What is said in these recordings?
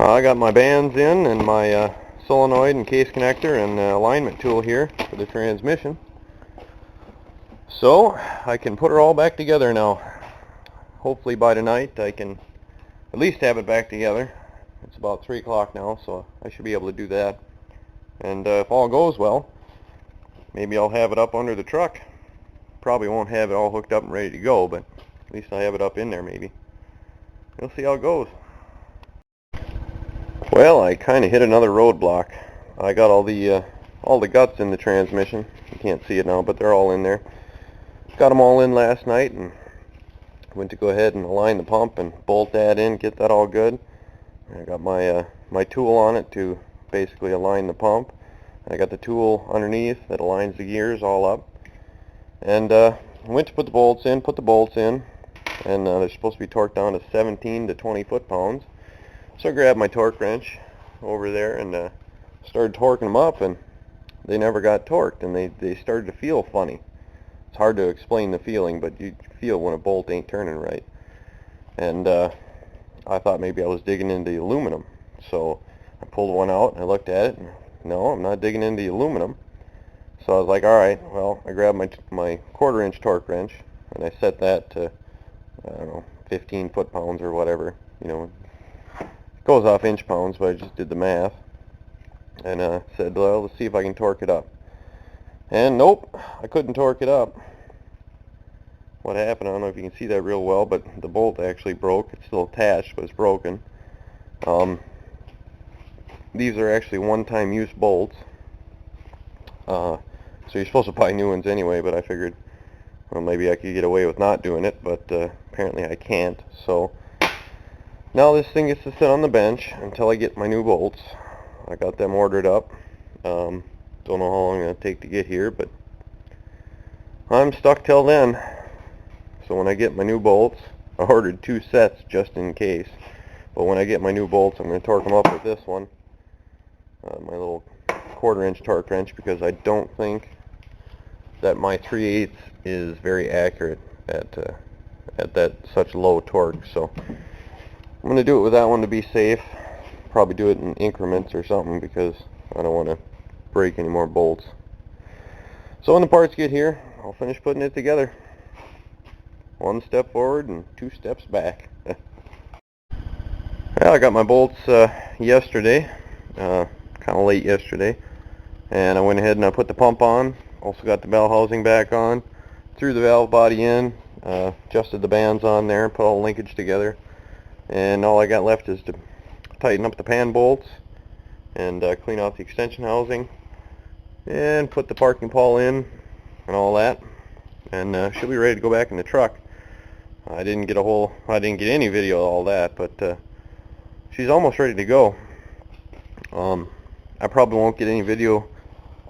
I got my bands in and my solenoid and case connector and alignment tool here for the transmission. So I can put her all back together now. Hopefully by tonight I can at least have it back together. It's about 3 o'clock now, so I should be able to do that. And if all goes well, maybe I'll have it up under the truck. Probably won't have it all hooked up and ready to go, but at least I have it up in there maybe. We'll see how it goes. Well, I kind of hit another roadblock. I got all the guts in the transmission. You can't see it now, but they're all in there. Got them all in last night and went to go ahead and align the pump and bolt that in, get that all good. I got my my tool on it to basically align the pump. I got the tool underneath that aligns the gears all up. And went to put the bolts in, and they're supposed to be torqued down to 17 to 20 foot-pounds. So I grabbed my torque wrench over there and started torquing them up, and they never got torqued, and they started to feel funny. It's hard to explain the feeling, but you feel when a bolt ain't turning right. And I thought maybe I was digging into the aluminum. So I pulled one out and I looked at it, and no, I'm not digging into the aluminum. So I was like, alright, well, I grabbed my 1/4 inch torque wrench and I set that to, I don't know, 15 foot-pounds or whatever. You know, it goes off inch pounds, but I just did the math. And said, well, let's see if I can torque it up. And nope, I couldn't torque it up. What happened, I don't know if you can see that real well, but the bolt actually broke. It's still attached, but it's broken. These are actually one-time use bolts. So you're supposed to buy new ones anyway, but I figured, well, maybe I could get away with not doing it, but apparently I can't. So now this thing gets to sit on the bench until I get my new bolts. I got them ordered up. Don't know how long it'll take to get here, but I'm stuck till then. So when I get my new bolts, I ordered 2 sets just in case. But when I get my new bolts, I'm going to torque them up with this one, my little 1/4 inch torque wrench, because I don't think that my 3/8 is very accurate at that such low torque. So I'm going to do it with that one to be safe. Probably do it in increments or something, because I don't want to break any more bolts. So when the parts get here, I'll finish putting it together. 1 step forward and 2 steps back. Well, I got my bolts yesterday, kind of late yesterday, and I went ahead and I put the pump on. Also got the bell housing back on, threw the valve body in, adjusted the bands on there, put all the linkage together, and all I got left is to tighten up the pan bolts and clean out the extension housing and put the parking pawl in and all that, and she'll be ready to go back in the truck. I didn't get any video of all that, but she's almost ready to go. I probably won't get any video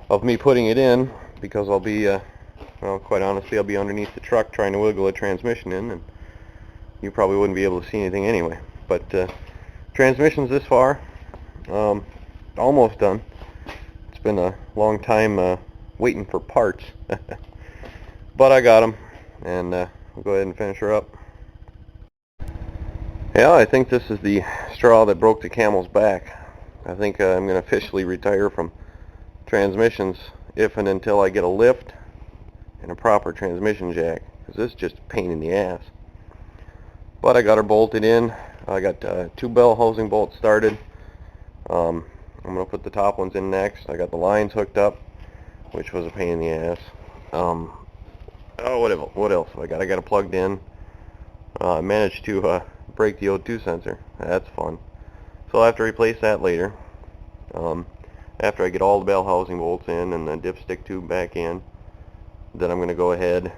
of me putting it in, because I'll be, well, quite honestly, I'll be underneath the truck trying to wiggle a transmission in, and you probably wouldn't be able to see anything anyway. But transmission's this far, almost done. It's been a long time waiting for parts, but I got them, and we'll go ahead and finish her up. Yeah, I think this is the straw that broke the camel's back. I think I'm going to officially retire from transmissions if and until I get a lift and a proper transmission jack, because this is just a pain in the ass. But I got her bolted in. I got 2 bell housing bolts started. I'm going to put the top ones in next. I got the lines hooked up, which was a pain in the ass. Oh, what else have I got? I got it plugged in. I managed to break the O2 sensor. That's fun. So I'll have to replace that later. After I get all the bell housing bolts in and the dipstick tube back in, then I'm going to go ahead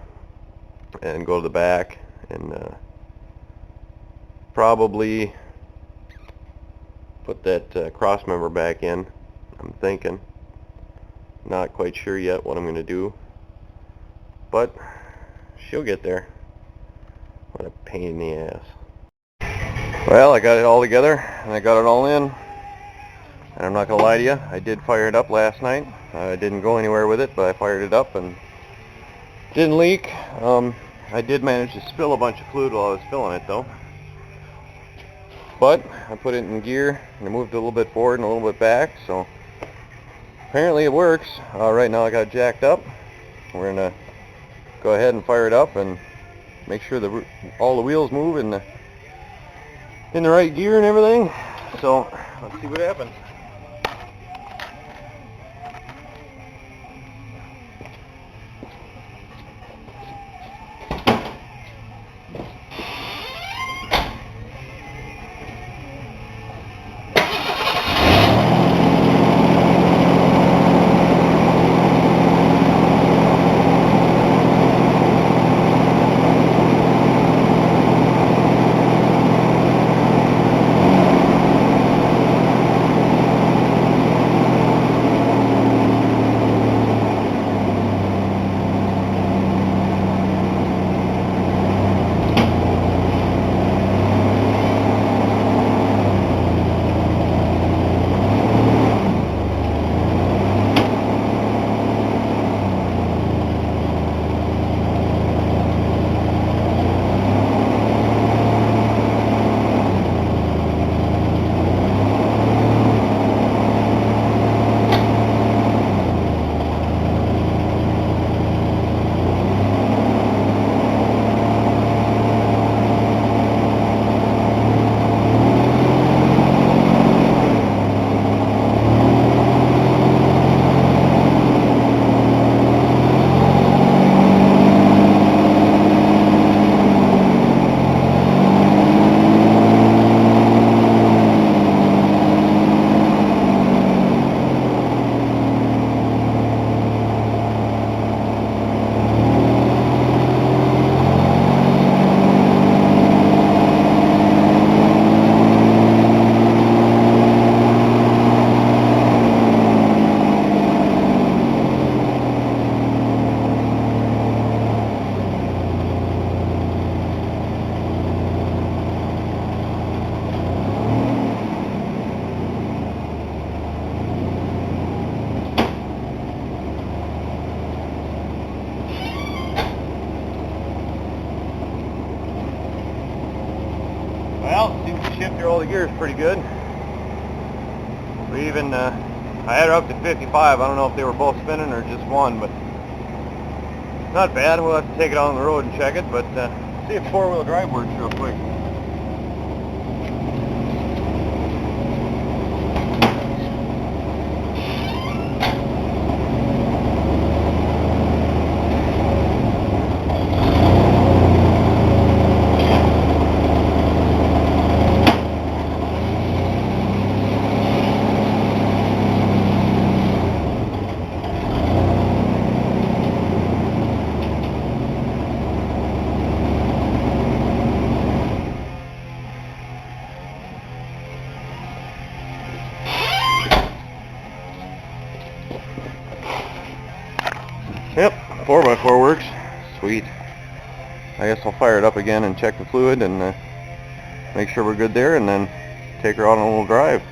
and go to the back and probably put that cross member back in. I'm thinking. Not quite sure yet what I'm going to do, but she'll get there. What a pain in the ass. Well, I got it all together and I got it all in, and I'm not going to lie to you, I did fire it up last night. I didn't go anywhere with it, but I fired it up and didn't leak. I did manage to spill a bunch of fluid while I was filling it though. But I put it in gear and I moved it a little bit forward and a little bit back, so apparently it works. Right now I got it jacked up. We're gonna go ahead and fire it up and make sure that all the wheels move in the right gear and everything. So let's see what happens. Well, seems to shift all the gears pretty good. We even, I had her up to 55. I don't know if they were both spinning or just one, but not bad. We'll have to take it out on the road and check it, but see if four-wheel drive works real quick. Yep, 4x4 works. Sweet. I guess I'll fire it up again and check the fluid and make sure we're good there, and then take her out on a little drive.